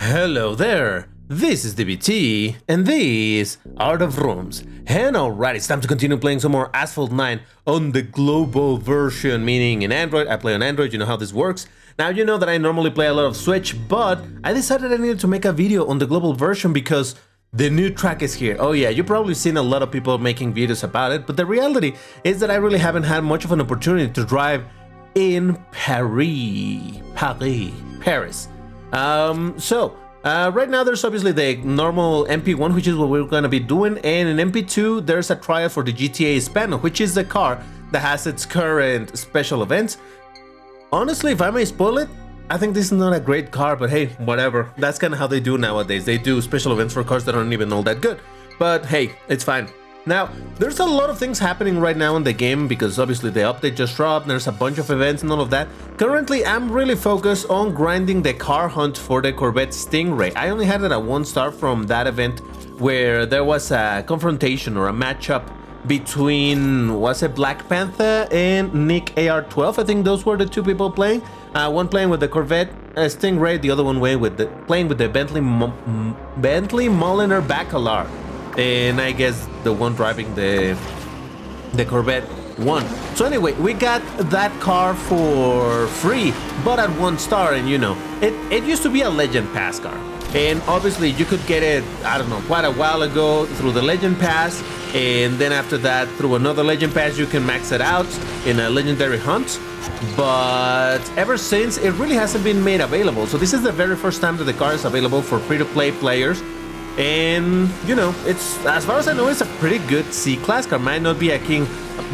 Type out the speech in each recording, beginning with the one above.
Hello there, this is DBT, and these are the rooms. And alright, it's time to continue playing some more Asphalt 9 on the global version, meaning in Android. I play on Android, you know how this works. Now you know that I normally play a lot of Switch, but I decided I needed to make a video on the global version because the new track is here. Oh yeah, you've probably seen a lot of people making videos about it, but the reality is that I really haven't had much of an opportunity to drive in Paris. Right now there's obviously the normal MP1, which is what we're going to be doing, and in MP2 there's a trial for the GTA Hispano, which is the car that has its current special events. Honestly, if I may spoil it, I think this is not a great car, but hey, whatever. That's kind of how they do nowadays. They do special events for cars that aren't even all that good. But hey, it's fine. Now, there's a lot of things happening right now in the game because obviously the update just dropped, there's a bunch of events and all of that. Currently, I'm really focused on grinding the car hunt for the Corvette Stingray. I only had it at 1 star from that event where there was a confrontation or a matchup between, was it Black Panther and Nick AR12? I think those were the two people playing. One playing with the Corvette Stingray, the other one playing with the Bentley Mulliner Bacalar. And I guess the one driving the Corvette won. So anyway, we got that car for free, but at 1 star, and you know, it used to be a Legend Pass car. And obviously you could get it, I don't know, quite a while ago through the Legend Pass, and then after that through another Legend Pass you can max it out in a legendary hunt. But ever since, it really hasn't been made available. So this is the very first time that the car is available for free-to-play players. And you know, it's, as far as I know, it's a pretty good C-class car. Might not be a king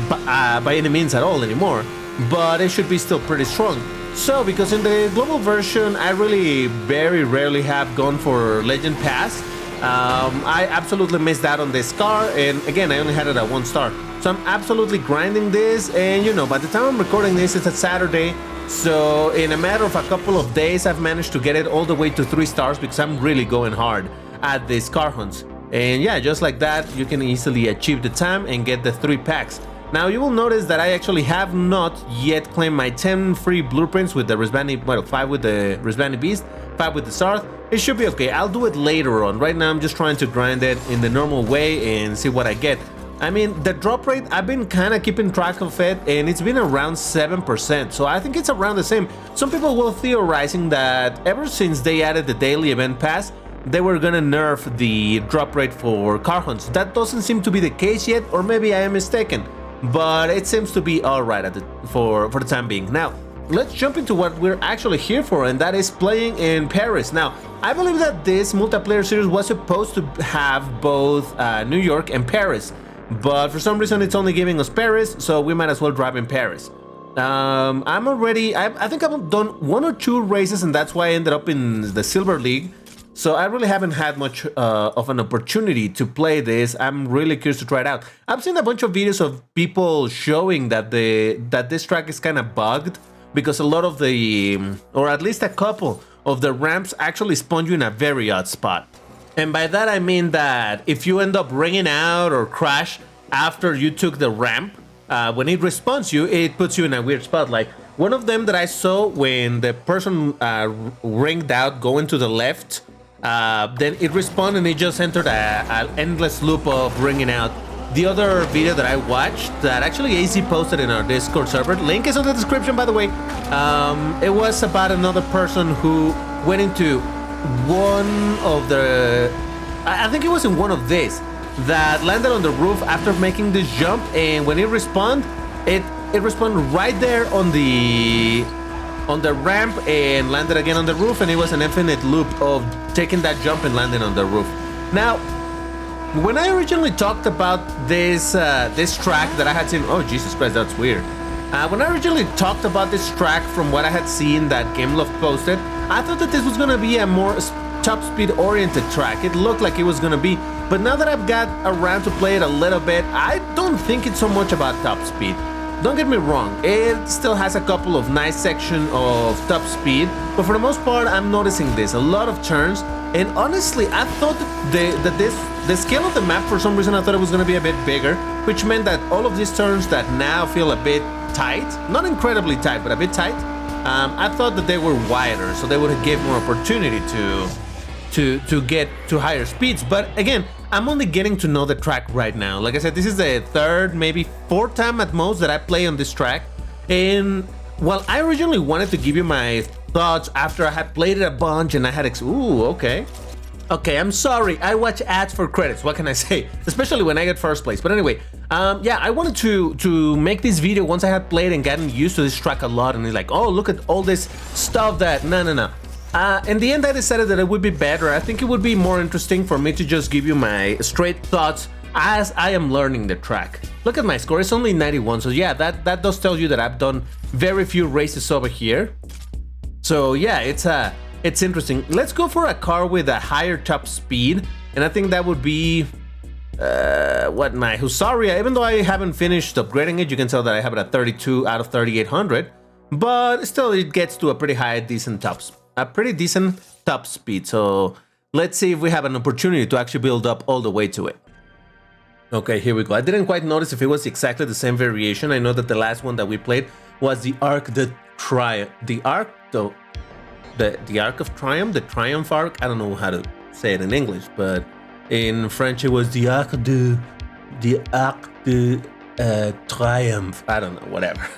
by any means at all anymore, but it should be still pretty strong. So because in the global version I really very rarely have gone for Legend Pass, I absolutely missed out on this car, and again I only had it at 1 star. So I'm absolutely grinding this, and you know, by the time I'm recording this, it's a Saturday. So in a matter of a couple of days I've managed to get it all the way to 3 stars because I'm really going hard at these car hunts. And yeah, just like that, you can easily achieve the time and get the 3 packs. Now you will notice that I actually have not yet claimed my 10 free blueprints with the Resbani, well, 5 with the Resbani Beast, 5 with the Sarth. It should be okay. I'll do it later on. Right now I'm just trying to grind it in the normal way and see what I get. I mean, the drop rate, I've been kind of keeping track of it, and it's been around 7%, so I think it's around the same. Some people were theorizing that ever since they added the daily event pass, they were gonna nerf the drop rate for car hunts. That doesn't seem to be the case yet, or maybe I am mistaken, but it seems to be alright for the time being. Now, let's jump into what we're actually here for, and that is playing in Paris. Now, I believe that this multiplayer series was supposed to have both New York and Paris, but for some reason it's only giving us Paris, so we might as well drive in Paris. I think I've done 1 or 2 races, and that's why I ended up in the Silver League. So I really haven't had much of an opportunity to play this. I'm really curious to try it out. I've seen a bunch of videos of people showing that this track is kind of bugged because a lot of the, or at least a couple of the ramps actually spawn you in a very odd spot. And by that I mean that if you end up ringing out or crash after you took the ramp, when it respawns you, it puts you in a weird spot. Like one of them that I saw when the person ringed out going to the left, then it respawned and it just entered an endless loop of ringing out. The other video that I watched that actually AC posted in our Discord server, link is in the description by the way, it was about another person who went into one of the, I think it was in one of these, that landed on the roof after making this jump, and when it respawned, it respawned right there on the ramp and landed again on the roof, and it was an infinite loop of taking that jump and landing on the roof. Now, when I originally talked about this track that I had seen, oh Jesus Christ, that's weird. When I originally talked about this track from what I had seen that GameLoft posted, I thought that this was gonna be a more top speed oriented track. It looked like it was gonna be, but now that I've got around to play it a little bit, I don't think it's so much about top speed. Don't get me wrong, it still has a couple of nice sections of top speed, but for the most part I'm noticing this, a lot of turns, and honestly I thought that the scale of the map, for some reason I thought it was going to be a bit bigger, which meant that all of these turns that now feel a bit tight, not incredibly tight, but a bit tight, I thought that they were wider, so they would give more opportunity to get to higher speeds. But again, I'm only getting to know the track right now. Like I said, this is the third, maybe fourth time at most that I play on this track. And well, I originally wanted to give you my thoughts after I had played it a bunch and I had ooh, okay. Okay, I'm sorry, I watch ads for credits, what can I say? Especially when I get first place. But anyway, yeah, I wanted to make this video once I had played and gotten used to this track a lot, and it's like, oh, look at all this stuff that, no. In the end, I decided that it would be better. I think it would be more interesting for me to just give you my straight thoughts as I am learning the track. Look at my score, it's only 91, so yeah, that does tell you that I've done very few races over here. So yeah, it's interesting. Let's go for a car with a higher top speed, and I think that would be what, my Husaria. Even though I haven't finished upgrading it, you can tell that I have it at 32 out of 3800, but still it gets to a pretty decent top speed. So let's see if we have an opportunity to actually build up all the way to it. Okay, here we go. I didn't quite notice if it was exactly the same variation. I know that the last one that we played was the Arc of Triumph, the Triumph Arc. I don't know how to say it in English, but in French it was the Arc de Triumph. I don't know, whatever.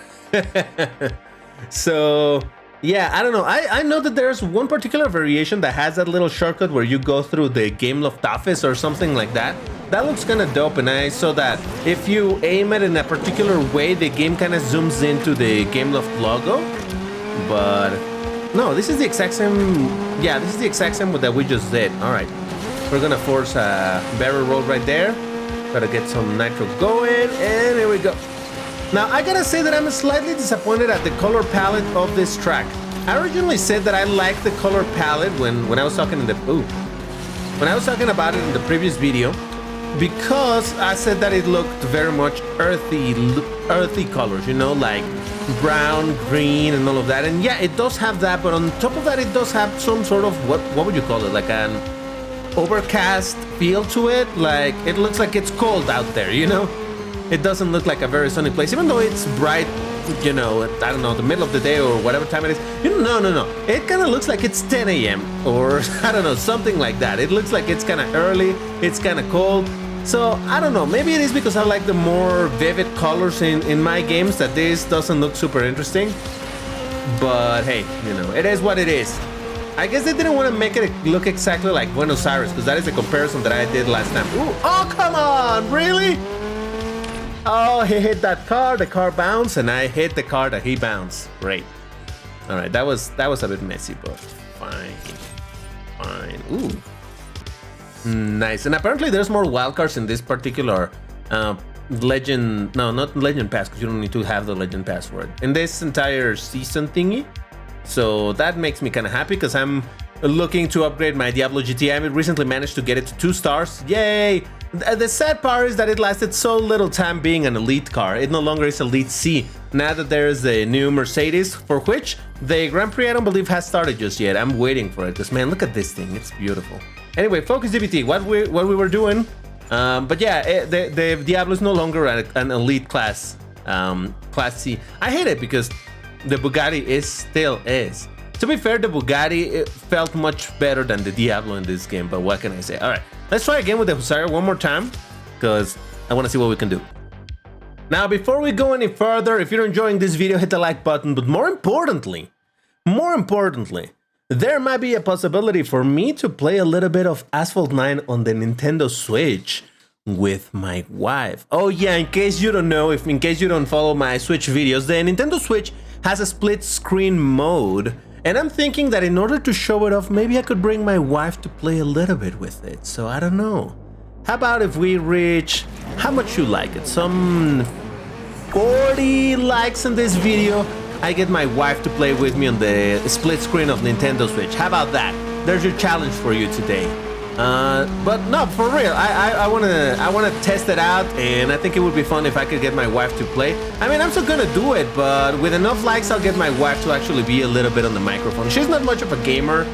So yeah, I don't know. I know that there's one particular variation that has that little shortcut where you go through the Game Loft office or something like that. That looks kind of dope, and I saw that if you aim it in a particular way, the game kind of zooms into the Game Loft logo. But no, this is the exact same. Yeah, this is the exact same that we just did. All right, we're gonna force a barrel roll right there. Gotta get some nitro going, and here we go. Now, I gotta say that I'm slightly disappointed at the color palette of this track. I originally said that I liked the color palette when I was talking in the when I was talking about it in the previous video, because I said that it looked very much earthy colors, you know, like brown, green, and all of that. And yeah, it does have that, but on top of that, it does have some sort of what would you call it, like an overcast feel to it. Like it looks like it's cold out there, you know. It doesn't look like a very sunny place, even though it's bright, you know, I don't know, the middle of the day or whatever time it is. You know, no. It kind of looks like it's 10 a.m. or I don't know, something like that. It looks like it's kind of early, it's kind of cold. So I don't know, maybe it is because I like the more vivid colors in my games that this doesn't look super interesting. But hey, you know, it is what it is. I guess they didn't want to make it look exactly like Buenos Aires, because that is the comparison that I did last time. Ooh, oh, come on, really? Oh, he hit that car, the car bounced, and I hit the car that he bounced. Great. All right, that was a bit messy, but fine. Ooh. Nice. And apparently there's more wildcards in this particular legend. No, not legend pass, because you don't need to have the legend pass for it. In this entire season thingy. So that makes me kind of happy, because I'm looking to upgrade my Diablo GT. I recently managed to get it to 2 stars. Yay! The sad part is that it lasted so little time being an elite car. It no longer is Elite C. Now that there's the new Mercedes, for which the Grand Prix I don't believe has started just yet. I'm waiting for it, because man, look at this thing. It's beautiful. Anyway, focus DBT, what we were doing. But yeah, the Diablo is no longer an elite class, class C. I hate it because the Bugatti still is. To be fair, the Bugatti felt much better than the Diablo in this game, but what can I say? All right, let's try again with the Husaria one more time, because I want to see what we can do. Now, before we go any further, if you're enjoying this video, hit the like button, but more importantly, there might be a possibility for me to play a little bit of Asphalt 9 on the Nintendo Switch with my wife. Oh yeah, in case you don't know, in case you don't follow my Switch videos, the Nintendo Switch has a split screen mode, and I'm thinking that in order to show it off, maybe I could bring my wife to play a little bit with it. So I don't know. How about if we reach, how much you like it? Some 40 likes in this video. I get my wife to play with me on the split screen of Nintendo Switch. How about that? There's your challenge for you today. But no, for real, I wanna test it out, and I think it would be fun if I could get my wife to play. I mean, I'm still gonna do it, but with enough likes, I'll get my wife to actually be a little bit on the microphone. She's not much of a gamer,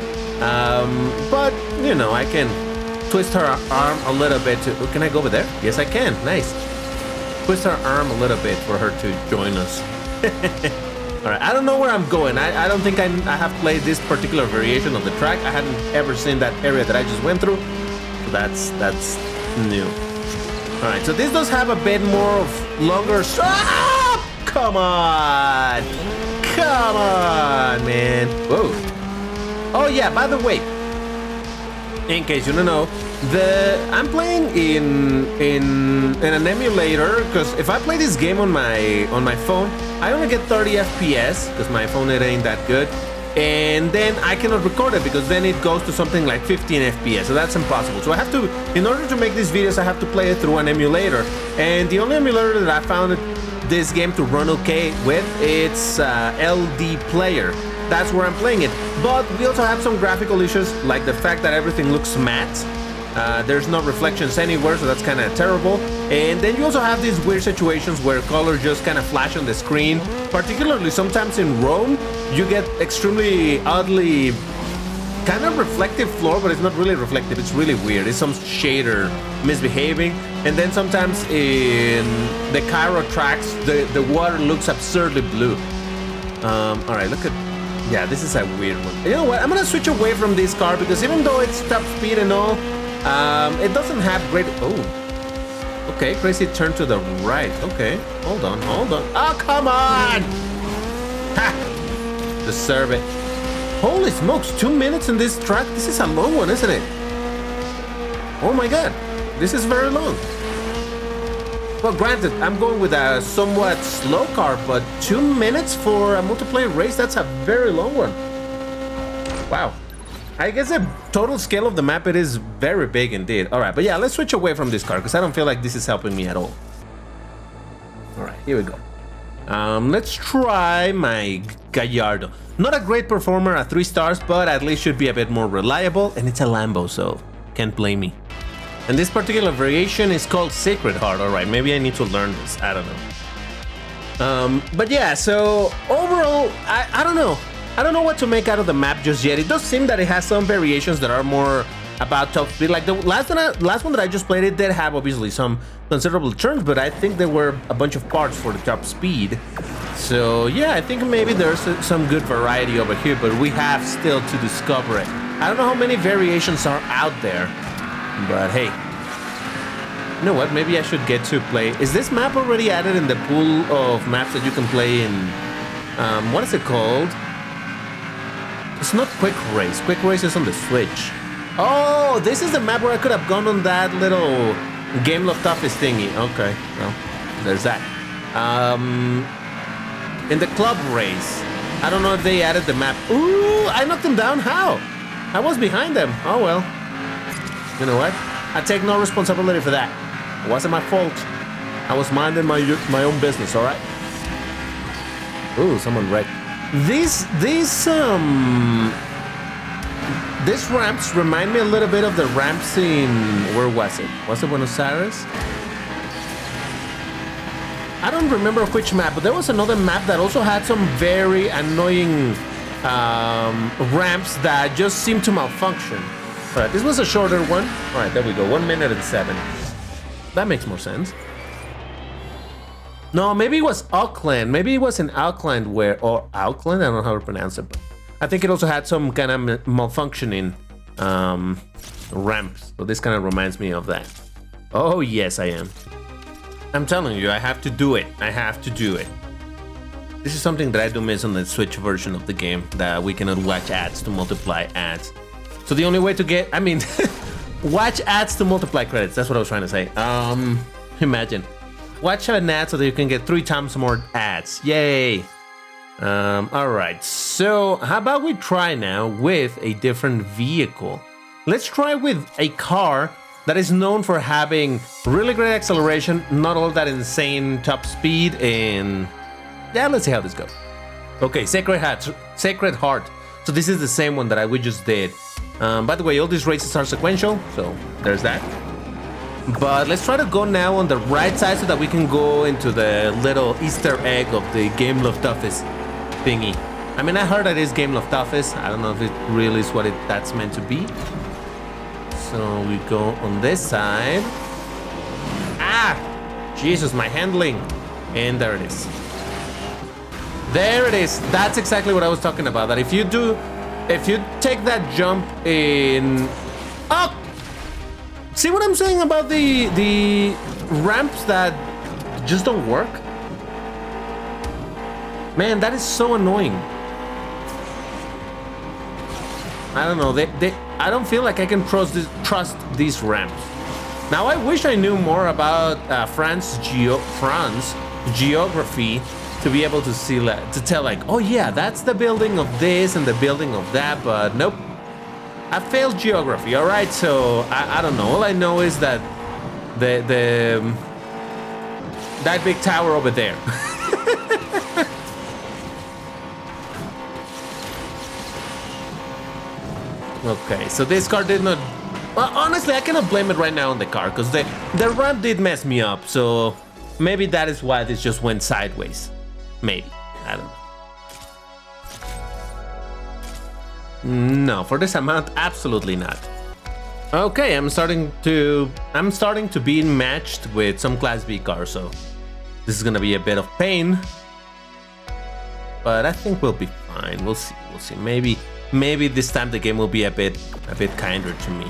but you know, I can twist her arm a little bit to. Oh, can I go over there? Yes, I can. Nice. Twist her arm a little bit for her to join us. All right, I don't know where I'm going. I don't think I have played this particular variation of the track. I hadn't ever seen that area that I just went through. So that's new. All right, so this does have a bit more of longer... Ah! Come on! Come on, man. Whoa. Oh, yeah, by the way, in case you don't know, I'm playing in an emulator, because if I play this game on my phone, I only get 30 FPS, because my phone it ain't that good. And then I cannot record it because then it goes to something like 15 FPS, so that's impossible. So I have to, in order to make these videos, I have to play it through an emulator. And the only emulator that I found this game to run okay with, it's LD Player. That's where I'm playing it. But we also have some graphical issues, like the fact that everything looks matte. There's no reflections anywhere, so that's kind of terrible. And then you also have these weird situations where colors just kind of flash on the screen. Particularly sometimes in Rome, you get extremely oddly kind of reflective floor, but it's not really reflective. It's really weird. It's some shader misbehaving. And then sometimes in the Cairo tracks, the water looks absurdly blue. All right, look at... Yeah, this is a weird one. You know what? I'm gonna switch away from this car because even though it's top speed and all, it doesn't have great... Oh. Okay, crazy turn to the right. Okay, hold on, hold on. Oh, come on! Ha! Deserve it. Holy smokes, 2 minutes in this track? This is a long one, isn't it? Oh my god, this is very long. Well, granted, I'm going with a somewhat slow car, but 2 minutes for a multiplayer race, that's a very long one. Wow. I guess the total scale of the map, it is very big indeed. All right, but yeah, let's switch away from this car because I don't feel like this is helping me at all. All right, here we go. Let's try my Gallardo. Not a great performer at 3 stars, but at least should be a bit more reliable, and it's a Lambo, so can't blame me. And this particular variation is called Sacred Heart. All right, maybe I need to learn this. I don't know. But yeah, so overall, I don't know. I don't know what to make out of the map just yet. It does seem that it has some variations that are more about top speed. Like the last one that I just played, it did have obviously some considerable turns, but I think there were a bunch of parts for the top speed. So yeah, I think maybe there's some good variety over here, but we have still to discover it. I don't know how many variations are out there, but hey. You know what? Maybe I should get to play. Is this map already added in the pool of maps that you can play in? What is it called? It's not Quick Race. Quick Race is on the Switch. Oh, this is the map where I could have gone on that little Game of Toughest thingy. Okay, well, there's that. In the club race, I don't know if they added the map. Ooh, I knocked them down. How? I was behind them. Oh well. You know what? I take no responsibility for that. It wasn't my fault. I was minding my own business. All right. Ooh, someone wrecked. These ramps remind me a little bit of the ramps in, where was it? Was it Buenos Aires? I don't remember which map, but there was another map that also had some very annoying ramps that just seemed to malfunction. All right, this was a shorter one. All right, there we go, 1 minute and 7. That makes more sense. No, maybe it was Auckland. Maybe it was in Auckland or Auckland, I don't know how to pronounce it, but I think it also had some kind of malfunctioning ramps. So this kind of reminds me of that. Oh, yes, I am. I'm telling you, I have to do it. I have to do it. This is something that I do miss on the Switch version of the game, that we cannot watch ads to multiply ads. So the only way to get, watch ads to multiply credits. That's what I was trying to say. Imagine. Watch an ad so that you can get 3 times more ads. Yay! Alright, so how about we try now with a different vehicle? Let's try with a car that is known for having really great acceleration, not all that insane top speed, and yeah, let's see how this goes. Okay, Sacred Heart. So this is the same one that we just did. By the way, all these races are sequential, so there's that. But let's try to go now on the right side so that we can go into the little Easter egg of the Game of Toughest thingy. I mean, I heard that it's Game of Toughest. I don't know if it really is what that's meant to be. So we go on this side. Ah! Jesus, my handling. And there it is. There it is. That's exactly what I was talking about. That if you take that jump in... Oh! See what I'm saying about the ramps that just don't work? Man, that is so annoying. I don't know. I don't feel like I can trust these ramps. Now, I wish I knew more about France geography to be able to see, to tell like, oh yeah, that's the building of this and the building of that, but nope. I failed geography, all right? So I don't know. All I know is that that big tower over there. Okay, so this car did not... Well, honestly, I cannot blame it right now on the car, because the ramp did mess me up, so maybe that is why this just went sideways. Maybe. I don't know. No, for this amount, absolutely not. Okay, I'm starting to be matched with some Class B cars, so this is gonna be a bit of pain. But I think we'll be fine. We'll see. Maybe this time the game will be a bit kinder to me.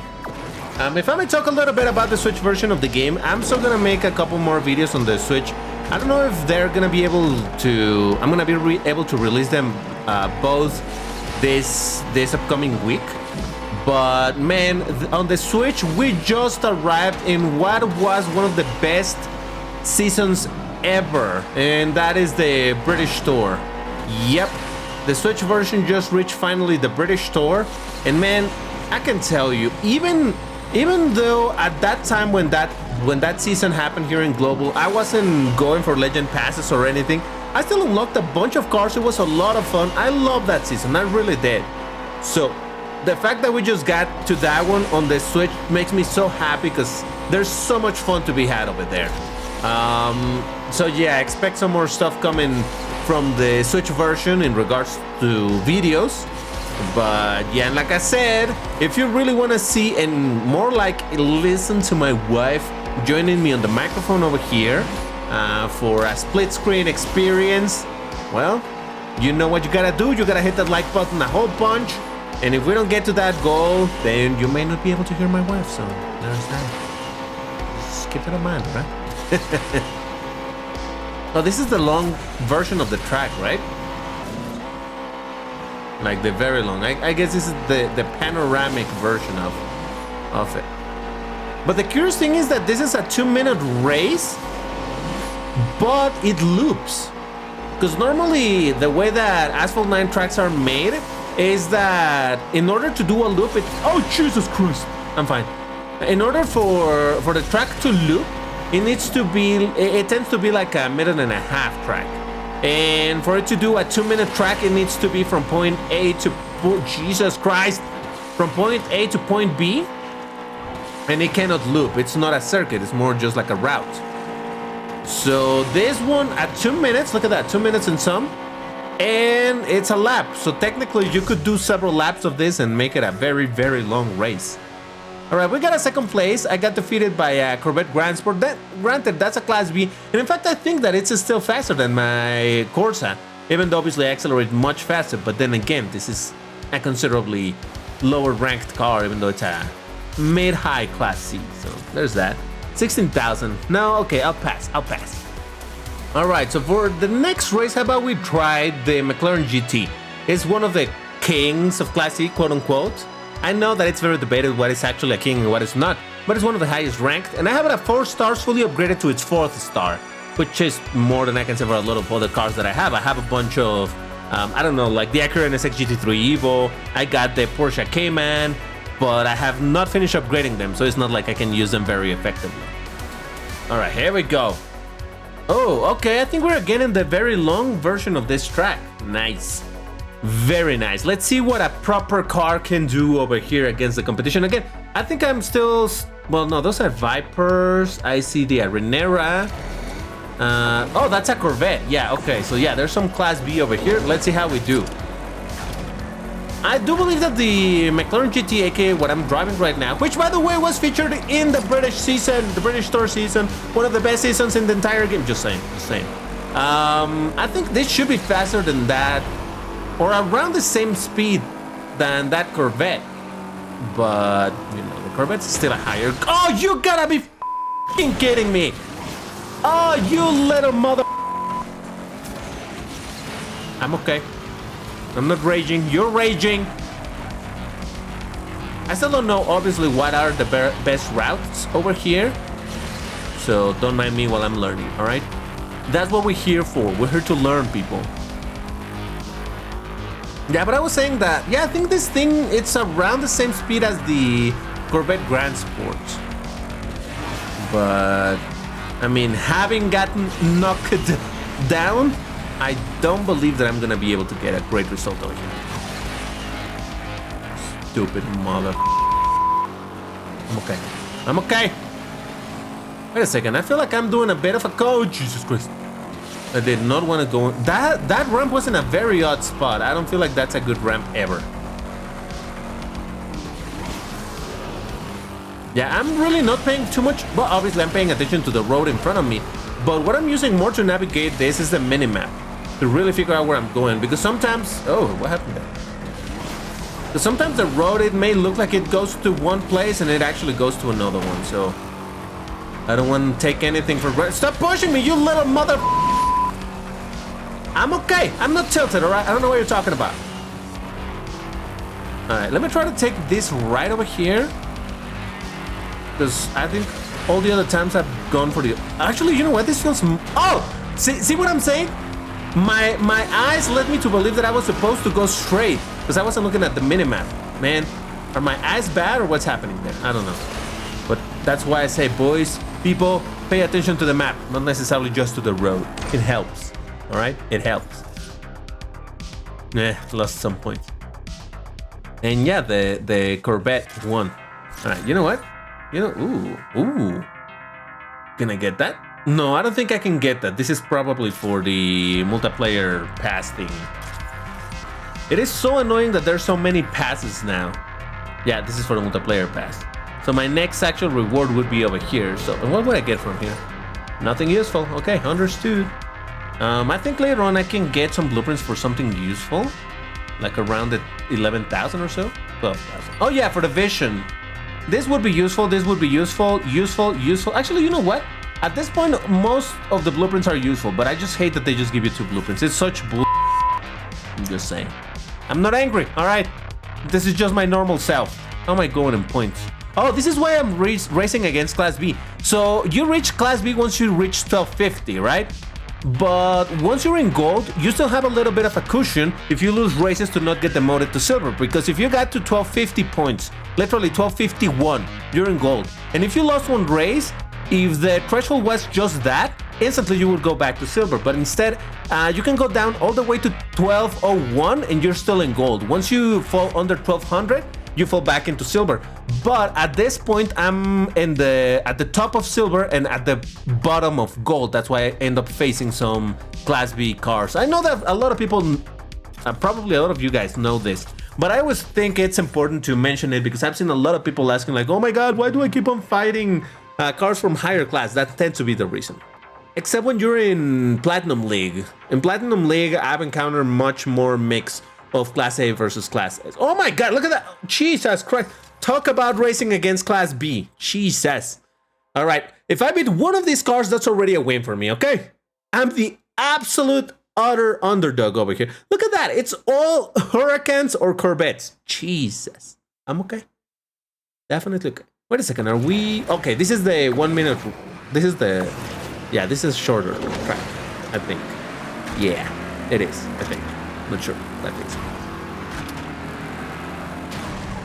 If I may talk a little bit about the Switch version of the game, I'm still gonna make a couple more videos on the Switch. I don't know if they're gonna be able to... I'm gonna be able to release them both this upcoming week. But man, on the Switch, we just arrived in what was one of the best seasons ever, and that is the British store. Yep. The Switch version just reached finally the British store, and man, I can tell you, even though at that time when that season happened here in Global, I wasn't going for Legend Passes or anything, I still unlocked a bunch of cars. It was a lot of fun. I love that season, I really did. So the fact that we just got to that one on the Switch makes me so happy, because there's so much fun to be had over there. So yeah, expect some more stuff coming from the Switch version in regards to videos. But yeah, and like I said, if you really want to see and more like listen to my wife joining me on the microphone over here for a split screen experience, well, you know what you gotta do. You gotta hit that like button a whole bunch, and if we don't get to that goal, then you may not be able to hear my wife, so there's that. Just keep it in mind, right? Oh, this is the long version of the track, right? Like the very long. I guess this is the panoramic version of it. But the curious thing is that this is a 2-minute race, but it loops. Because normally the way that Asphalt 9 tracks are made is that in order to do a loop, oh Jesus Christ, I'm fine. In order for the track to loop, it tends to be like a 1.5 minute track. And for it to do a 2-minute track, it needs to be from point A to Jesus Christ, from point A to point B, and it cannot loop. It's not a circuit, it's more just like a route. So this one at 2 minutes, look at that, 2 minutes and some, and it's a lap. So technically you could do several laps of this and make it a very, very long race. All right, we got a second place. I got defeated by Corvette Grand Sport. Granted, that's a Class B, and in fact, I think that it's still faster than my Corsa, even though obviously I accelerate much faster. But then again, this is a considerably lower ranked car, even though it's a mid-high Class C. So there's that. 16,000. No, okay, I'll pass. All right, so for the next race, how about we try the McLaren GT? It's one of the kings of Class C, quote unquote. I know that it's very debated what is actually a king and what is not, but it's one of the highest ranked, and I have it at 4 stars, fully upgraded to its 4th star, which is more than I can say for a lot of other cars that I have. I have a bunch of, I don't know, like the Acura NSX GT3 Evo, I got the Porsche Cayman, but I have not finished upgrading them, so it's not like I can use them very effectively. Alright, here we go. Oh, okay, I think we're again in the very long version of this track. Nice. Very nice. Let's see what a proper car can do over here against the competition. Again, I think I'm still... Well, no, those are Vipers. I see the Arenera. Oh, that's a Corvette. Yeah, okay. So yeah, there's some Class B over here. Let's see how we do. I do believe that the McLaren GT, aka what I'm driving right now, which by the way was featured in the British season, the British Store season, one of the best seasons in the entire game. Just saying. I think this should be faster than that, or around the same speed than that Corvette. But, you know, the Corvette's still a higher... Oh, you gotta be f***ing kidding me! Oh, you little mother... I'm okay. I'm not raging. You're raging. I still don't know, obviously, what are the best routes over here. So don't mind me while I'm learning, all right? That's what we're here for. We're here to learn, people. Yeah, but I was saying that, yeah, I think this thing, it's around the same speed as the Corvette Grand Sport. But, I mean, having gotten knocked down, I don't believe that I'm going to be able to get a great result over here. Stupid mother... I'm okay. I'm okay. Wait a second, I feel like I'm doing a bit of a... Oh, Jesus Christ. I did not want to go... That ramp was in a very odd spot. I don't feel like that's a good ramp ever. Yeah, I'm really not paying too much... Well, obviously, I'm paying attention to the road in front of me. But what I'm using more to navigate this is the minimap. To really figure out where I'm going. Because sometimes... Oh, what happened there? Because sometimes the road, it may look like it goes to one place and it actually goes to another one. So... I don't want to take anything for granted. Stop pushing me, you little mother... I'm okay. I'm not tilted, all right? I don't know what you're talking about. All right, let me try to take this right over here. Because I think all the other times I've gone for the... Actually, you know what? This feels... Oh! See what I'm saying? My eyes led me to believe that I was supposed to go straight. Because I wasn't looking at the minimap. Man, are my eyes bad or what's happening there? I don't know. But that's why I say, boys, people, pay attention to the map. Not necessarily just to the road. It helps. All right, it helps. Lost some points. And yeah, the Corvette won. All right, you know what? You know, ooh. Can I get that? No, I don't think I can get that. This is probably for the multiplayer pass thing. It is so annoying that there's so many passes now. Yeah, this is for the multiplayer pass. So my next actual reward would be over here. So what would I get from here? Nothing useful. Okay, understood. I think later on I can get some blueprints for something useful, like around the 11,000 or so, 12,000. Oh yeah, for the vision. This would be useful. This would be useful. Actually, you know what? At this point, most of the blueprints are useful, but I just hate that they just give you 2 blueprints. It's such bull. I'm just saying. I'm not angry. All right, this is just my normal self. How am I going in points? Oh, this is why I'm racing against Class B. So you reach Class B once you reach 1250, right? But once you're in gold, you still have a little bit of a cushion if you lose races to not get demoted to silver. Because if you got to 1250 points, literally 1251, you're in gold. And if you lost one race, if the threshold was just that, instantly you would go back to silver. But instead, you can go down all the way to 1201 and you're still in gold. Once you fall under 1200, you fall back into silver. But at this point, I'm at the top of silver and at the bottom of gold. That's why I end up facing some Class B cars. I know that a lot of people, probably a lot of you guys know this, but I always think it's important to mention it because I've seen a lot of people asking like, oh my god, why do I keep on fighting cars from higher class? That tends to be the reason. Except when you're in Platinum League. In Platinum League, I've encountered much more mix of Class A versus Class S. Oh my god, look at that. Jesus Christ. Talk about racing against Class B. Jesus. All right, if I beat one of these cars, that's already a win for me, okay? I'm the absolute utter underdog over here. Look at that. It's all Hurricanes or Corvettes. Jesus. I'm okay. Definitely okay. Wait a second, are we... Okay, this is the 1 minute... This is the... Yeah, this is shorter track, I think. Yeah, it is, I think. Not sure, I think so.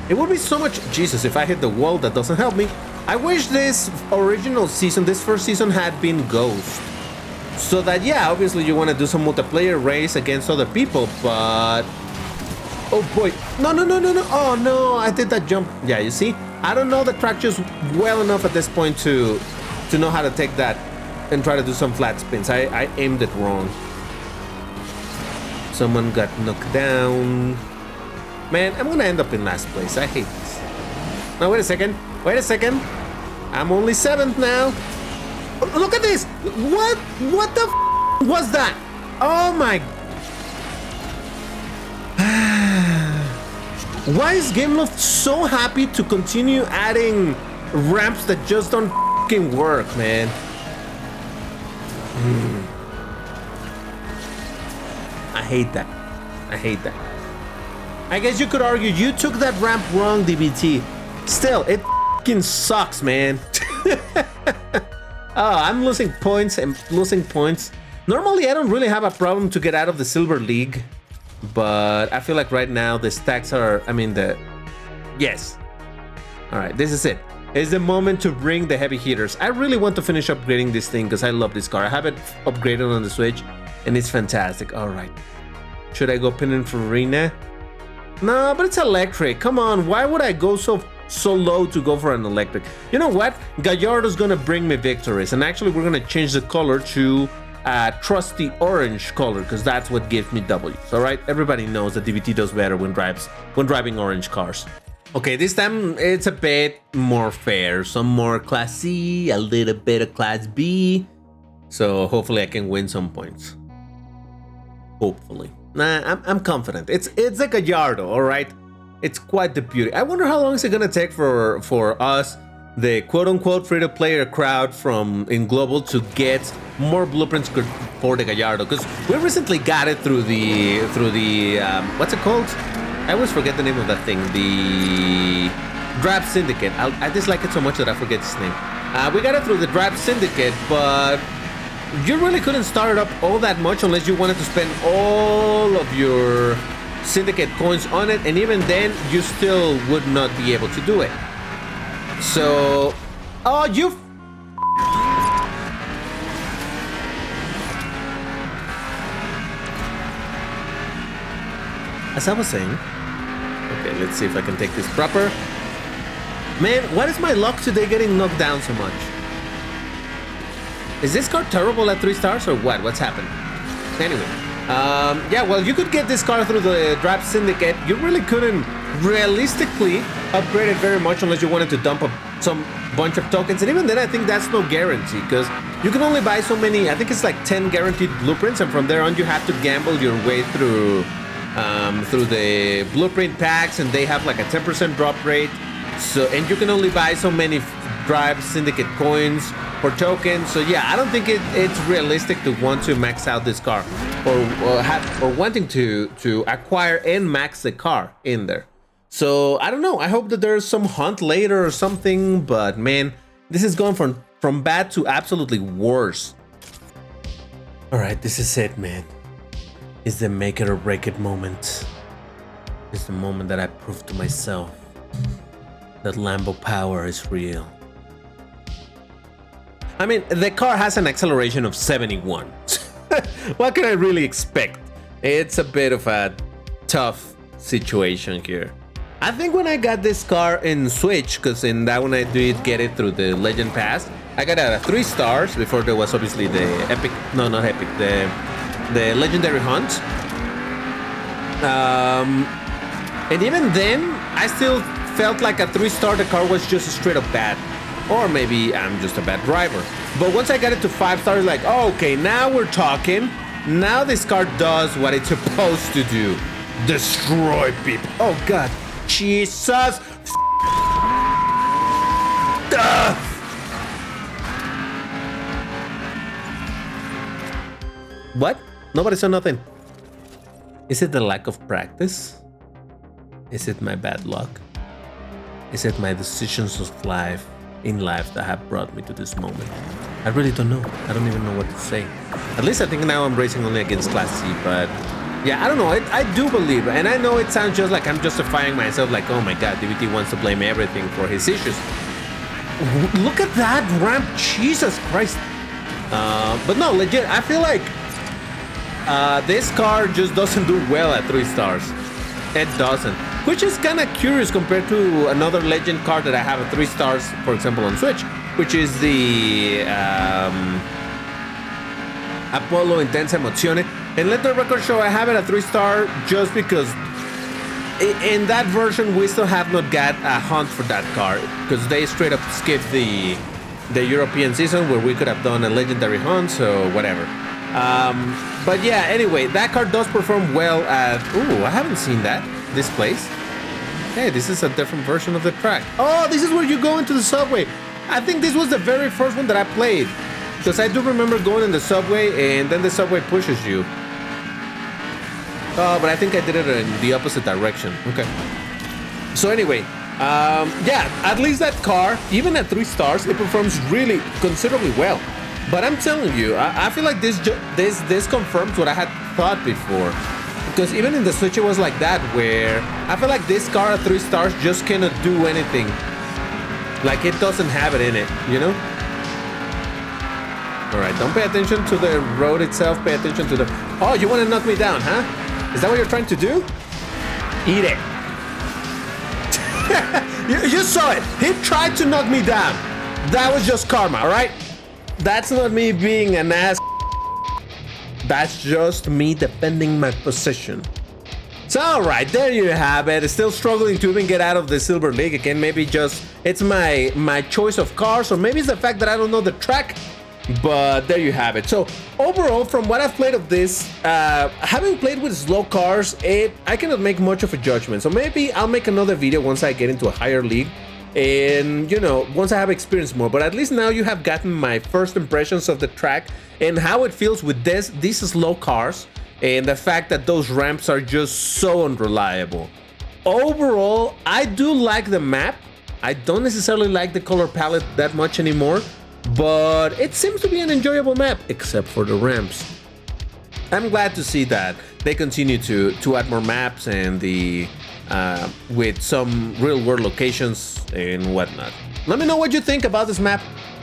It would be so much... Jesus, if I hit the wall, that doesn't help me. I wish this original season, this first season had been Ghost. So that, yeah, obviously you want to do some multiplayer race against other people, but... Oh boy. No. Oh no, I did that jump. Yeah, you see? I don't know the track just well enough at this point to know how to take that and try to do some flat spins. I aimed it wrong. Someone got knocked down. Man, I'm gonna end up in last place. I hate this. Now, wait a second. Wait a second. I'm only 7th now. Look at this. What the f was that? Oh my. Why is Gameloft so happy to continue adding ramps that just don't fucking work, man? I hate that. I hate that. I guess you could argue you took that ramp wrong, DBT. Still, it fucking sucks, man. Oh, I'm losing points. I'm losing points. Normally, I don't really have a problem to get out of the Silver League. But I feel like right now the stacks are, yes. All right, this is it. It's the moment to bring the heavy hitters. I really want to finish upgrading this thing because I love this car. I have it upgraded on the Switch and it's fantastic. All right. Should I go Pininfarina? No, but it's electric. Come on, why would I go so low to go for an electric? You know what? Gallardo's gonna bring me victories. And actually, we're gonna change the color to trusty orange color because that's what gives me W's. All right, everybody knows that DVT does better when driving orange cars. Okay, this time it's a bit more fair, some more Class C, a little bit of Class B. So hopefully I can win some points. Hopefully. Nah, I'm confident. It's a Gallardo, all right. It's quite the beauty. I wonder how long is it gonna take for us, the quote-unquote free-to-player crowd in Global, to get more blueprints for the Gallardo, because we recently got it through the what's it called? I always forget the name of that thing. The Drive Syndicate. I dislike it so much that I forget its name. We got it through the Drive Syndicate, but you really couldn't start it up all that much unless you wanted to spend all of your Syndicate coins on it, and even then, you still would not be able to do it. So, oh, you. As I was saying, okay, let's see if I can take this proper. Man, what is my luck today getting knocked down so much? Is this car terrible at 3 stars or what? What's happened? Anyway, yeah, well, you could get this car through the Drive Syndicate. You really couldn't realistically upgrade it very much unless you wanted to dump some bunch of tokens, and even then I think that's no guarantee because you can only buy so many. I think it's like 10 guaranteed blueprints, and from there on you have to gamble your way through the blueprint packs, and they have like a 10% drop rate. So, and you can only buy so many Drive Syndicate coins for tokens. So yeah, I don't think it's realistic to want to max out this car or wanting to acquire and max the car in there. So I don't know. I hope that there's some hunt later or something. But man, this is going from bad to absolutely worse. All right, this is it, man. It's the make it or break it moment. It's the moment that I prove to myself that Lambo power is real. I mean, the car has an acceleration of 71. What can I really expect? It's a bit of a tough situation here. I think when I got this car in Switch, because in that one I did get it through the Legend Pass, I got it at 3 stars before there was obviously the epic, no, not epic, the legendary hunt. And even then, I still felt like a 3-star, the car was just straight up bad. Or maybe I'm just a bad driver. But once I got it to 5 stars, like, oh, okay, now we're talking. Now this car does what it's supposed to do. Destroy people. Oh, God. Jesus. What? Nobody saw nothing. Is it the lack of practice? Is it my bad luck? Is it my decisions of life that have brought me to this moment? I really don't know. I don't even know what to say. At least I think now I'm racing only against Class C, but yeah, I don't know. I do believe, and I know it sounds just like I'm justifying myself, like, oh my God, DVT wants to blame everything for his issues. Look at that ramp, Jesus Christ. But no, legit, I feel like this car just doesn't do well at 3 stars. It doesn't. Which is kind of curious compared to another legend car that I have at 3 stars, for example, on Switch, which is the Apollo Intensa Emozione. And let the record show I have it at 3 star just because in that version we still have not got a hunt for that car because they straight up skipped the European season where we could have done a legendary hunt, so whatever. But yeah, anyway, that car does perform well at... Ooh, I haven't seen that. This place. Hey, this is a different version of the track. Oh, this is where you go into the subway. I think this was the very first one that I played. Because I do remember going in the subway and then the subway pushes you. Oh, but I think I did it in the opposite direction. Okay. So anyway, yeah, at least that car, even at 3 stars, it performs really considerably well. But I'm telling you, I feel like this confirms what I had thought before. Because even in the Switch, it was like that, where I feel like this car at 3 stars just cannot do anything. Like, it doesn't have it in it, you know? Alright, don't pay attention to the road itself, pay attention to the... Oh, you want to knock me down, huh? Is that what you're trying to do? Eat it. you saw it. He tried to knock me down. That was just karma, alright? That's not me being an ass. That's just me defending my position. So alright, there you have it. Still struggling to even get out of the Silver League again. Maybe just it's my choice of cars, or maybe it's the fact that I don't know the track. But there you have it. So overall, from what I've played of this, having played with slow cars, I cannot make much of a judgment. So maybe I'll make another video once I get into a higher league. And, you know, once I have experienced more. But at least now you have gotten my first impressions of the track and how it feels with these slow cars, and the fact that those ramps are just so unreliable. Overall, I do like the map. I don't necessarily like the color palette that much anymore, but it seems to be an enjoyable map, except for the ramps. I'm glad to see that they continue to add more maps and with some real-world locations and whatnot. Let me know what you think about this map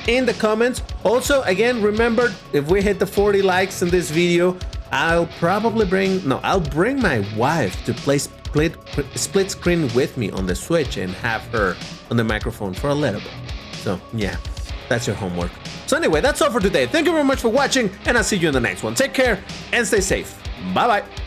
in the comments. Also, again, remember, if we hit the 40 likes in this video, I'll bring my wife to play split screen with me on the Switch and have her on the microphone for a little bit. So yeah, that's your homework. So anyway, that's all for today. Thank you very much for watching, and I'll see you in the next one. Take care and stay safe. Bye bye.